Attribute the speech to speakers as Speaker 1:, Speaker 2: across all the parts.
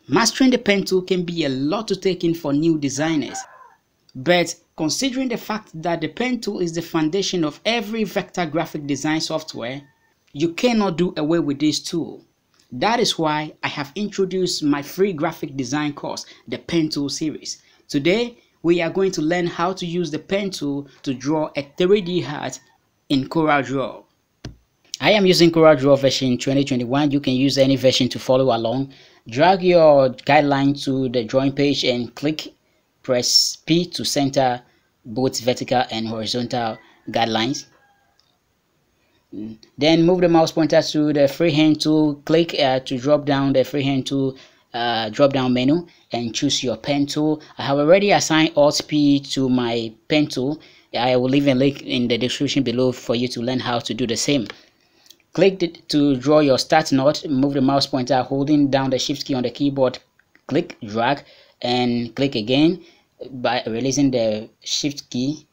Speaker 1: Mastering the pen tool can be a lot to take in for new designers, but considering the fact that the pen tool is the foundation of every vector graphic design software, you cannot do away with this tool. That is why I have introduced my free graphic design course, the Pen Tool series. Today, we are going to learn how to use the pen tool to draw a 3D heart in CorelDraw. I am using CorelDraw version 2021. You can use any version to follow along. Drag your guideline to the drawing page and press P to center both vertical and horizontal guidelines. Then move the mouse pointer to the freehand tool. Click to drop down the freehand tool drop down menu and choose your pen tool. I have already assigned Alt P to my pen tool. I will leave a link in the description below for you to learn how to do the same. Click to draw your start knot. Move the mouse pointer holding down the shift key on the keyboard. Click, drag, and click again by releasing the shift key.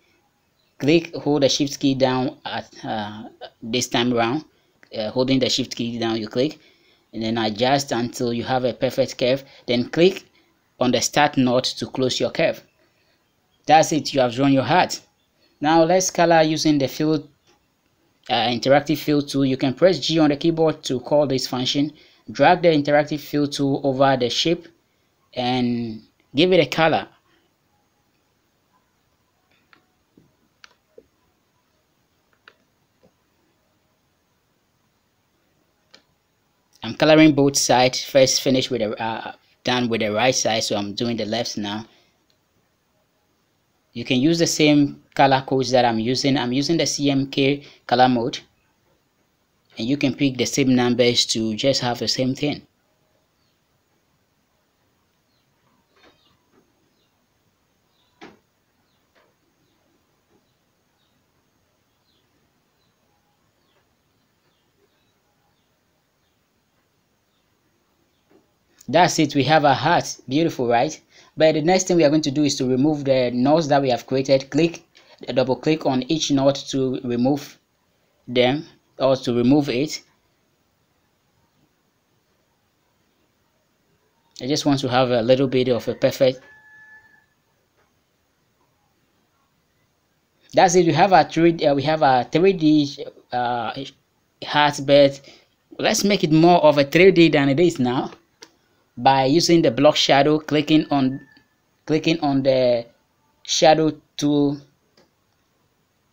Speaker 1: Click, hold the shift key down at this time around. Holding the shift key down, you click, and then adjust until you have a perfect curve. Then click on the start knot to close your curve. That's it. You have drawn your heart. Now let's color using the fill interactive fill tool. You can press G on the keyboard to call this function. Drag the interactive fill tool over the shape and give it a color. I'm coloring both sides. First finish with the done with the right side, so I'm doing the left now. You can use the same color codes that I'm using. I'm using the CMK color mode, and you can pick the same numbers to just have the same thing. That's it. We have a heart. Beautiful, right? But the next thing we are going to do is to remove the knots that we have created. Double click on each knot to remove them, or to remove it. I just want to have a little bit of a perfect. That's it. We have a 3D heart, but let's make it more of a 3D than it is now by using the block shadow. Clicking on the shadow tool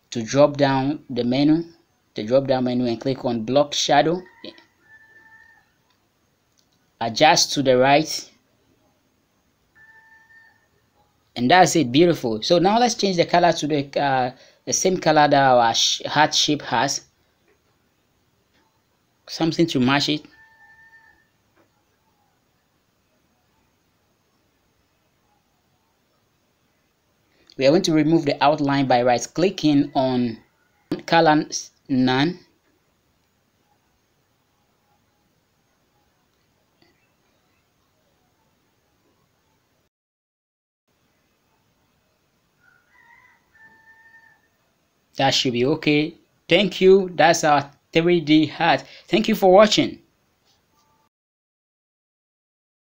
Speaker 1: to drop down the menu, and click on block shadow. Adjust to the right, and that's it. Beautiful. So now let's change the color to the same color that our heart shape has, something to match it. We are going to remove the outline by right clicking on color none. That should be okay. Thank you. That's our 3D heart. Thank you for watching.